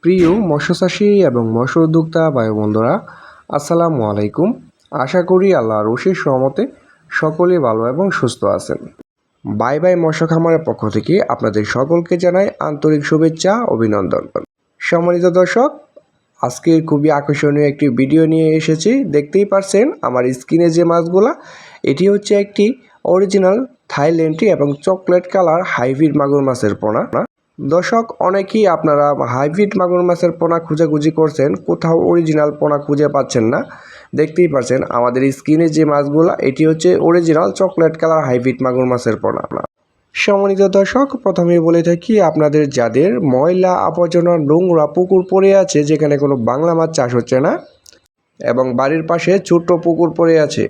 প্রিয় মৎস্যচাষী এবং মৎস্য উদ্যোক্তা ভাই বন্ধুরা, আসসালামু আলাইকুম। আশা করি আল্লাহর অশেষ রহমতে সকলে ভালো এবং সুস্থ আছেন। বাই বাই মৎস্য খামারের পক্ষ থেকে আপনাদের সকলকে জানাই আন্তরিক শুভেচ্ছা অভিনন্দন। সম্মানিত দর্শক, আজকের খুবই আকর্ষণীয় একটি ভিডিও নিয়ে এসেছি। দেখতেই পারছেন আমার স্ক্রিনে যে মাছগুলা, এটি হচ্ছে একটি অরিজিনাল থাইল্যান্ডি এবং চকলেট কালার হাইব্রিড মাগুর মাছের পোনা। দর্শক, অনেকেই আপনারা হাইব্রিড মাগুর মাছের পোনা খুঁজাখুঁজি করছেন, কোথাও অরিজিনাল পোনা খুঁজে পাচ্ছেন না। দেখতেই পাচ্ছেন আমাদের স্ক্রিনে যে মাছগুলা, এটি হচ্ছে অরিজিনাল চকলেট কালার হাইব্রিড মাগুর মাছের পোনা। সম্মানিত দর্শক, প্রথমেই বলে থাকি আপনাদের যাদের ময়লা আবর্জনা নোংরা পুকুর পড়ে আছে, যেখানে কোনো বাংলা মাছ চাষ হচ্ছে না এবং বাড়ির পাশে ছোট্ট পুকুর পড়ে আছে,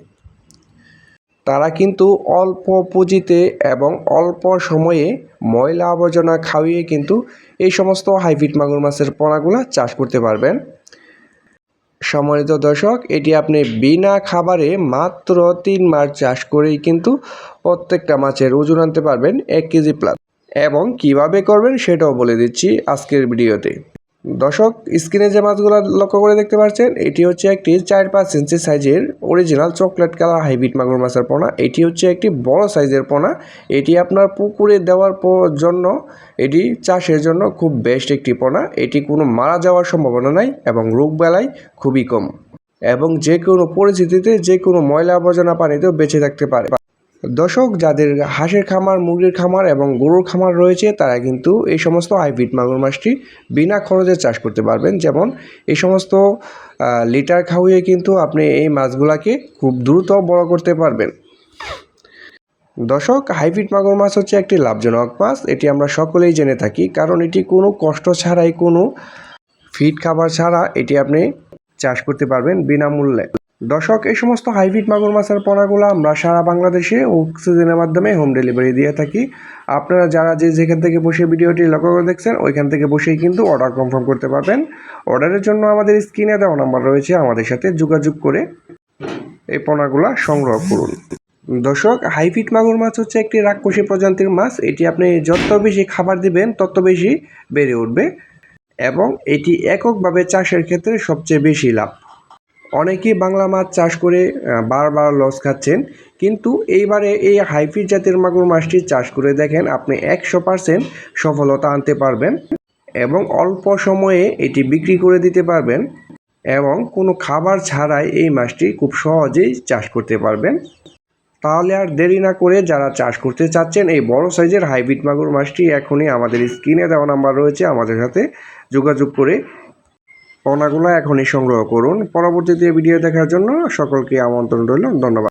তারা কিন্তু অল্প পুঁজিতে এবং অল্প সময়ে ময়লা আবর্জনা খাওয়িয়ে কিন্তু এই সমস্ত হাইব্রিড মাগুর মাছের পোনাগুলো চাষ করতে পারবেন। সম্মানিত দর্শক, এটি আপনি বিনা খাবারে মাত্র 3 মাস চাষ করেই কিন্তু প্রত্যেকটা মাছের ওজন আনতে পারবেন 1 কেজি প্লাস। এবং কিভাবে করবেন সেটাও বলে দিচ্ছি আজকের ভিডিওতে। দর্শক, স্ক্রিনে যে মাছগুলো লক্ষ্য করে দেখতে পাচ্ছেন, এটি হচ্ছে একটি 4-5 ইঞ্চি সাইজের অরিজিনাল চকলেট কালার হাইব্রিড মাগুর মাছের পোনা। এটি হচ্ছে একটি বড় সাইজের পোনা। এটি আপনার পুকুরে দেওয়ার জন্য, এটি চাষের জন্য খুব বেস্ট একটি পোনা। এটি কোনো মারা যাওয়ার সম্ভাবনা নাই এবং রোগবালাই খুবই কম, এবং যে কোনো পরিস্থিতিতে যে কোনো ময়লা আবর্জনা পানিতেও বেঁচে থাকতে পারে। দর্শক, যাদের হাঁসের খামার, মুরগির খামার এবং গরুর খামার রয়েছে, তারা কিন্তু এই সমস্ত হাইব্রিড মাগুর মাছটি বিনা খরচে চাষ করতে পারবেন। যেমন এই সমস্ত লিটার খাওয়িয়ে কিন্তু আপনি এই মাছগুলাকে খুব দ্রুত বড় করতে পারবেন। দর্শক, হাইব্রিড মাগুর মাছ হচ্ছে একটি লাভজনক মাছ, এটি আমরা সকলেই জেনে থাকি, কারণ এটি কোনো কষ্ট ছাড়াই, কোনো ফিড খাবার ছাড়া এটি আপনি চাষ করতে পারবেন বিনামূল্যে। দর্শক, এই সমস্ত হাইব্রিড মাগুর মাছের পোনাগুলো আমরা সারা বাংলাদেশে অক্সিজেনের মাধ্যমে হোম ডেলিভারি দিয়ে থাকি। আপনারা যারা যেখান থেকে বসে ভিডিওটি লক্ষ্য করে দেখছেন, ওইখান থেকে বসেই কিন্তু অর্ডার কনফার্ম করতে পারবেন। অর্ডারের জন্য আমাদের স্ক্রিনে দেওয়া নাম্বার রয়েছে, আমাদের সাথে যোগাযোগ করে এই পোনাগুলো সংগ্রহ করুন। দর্শক, হাইব্রিড মাগুর মাছ হচ্ছে একটি রাক্ষসী প্রজাতির মাছ। এটি আপনি যত বেশি খাবার দিবেন তত বেশি বেড়ে উঠবে, এবং এটি এককভাবে চাষের ক্ষেত্রে সবচেয়ে বেশি লাভ। অনেকেই বাংলা মাছ চাষ করে বারবার লস খাচ্ছেন, কিন্তু এইবারে এই হাইব্রিড জাতের মাগুর মাছটি চাষ করে দেখেন, আপনি 100% সফলতা আনতে পারবেন এবং অল্প সময়ে এটি বিক্রি করে দিতে পারবেন, এবং কোনো খাবার ছাড়াই এই মাছটি খুব সহজেই চাষ করতে পারবেন। তাহলে আর দেরি না করে যারা চাষ করতে চাচ্ছেন এই বড় সাইজের হাইব্রিড মাগুর মাছটি, এখনই আমাদের স্ক্রিনে দেওয়া নাম্বার রয়েছে, আমাদের সাথে যোগাযোগ করে পোনাগুলো এখনই সংগ্রহ করুন। পরবর্তীতে ভিডিও দেখার জন্য সকলকে আমন্ত্রণ রইল। ধন্যবাদ।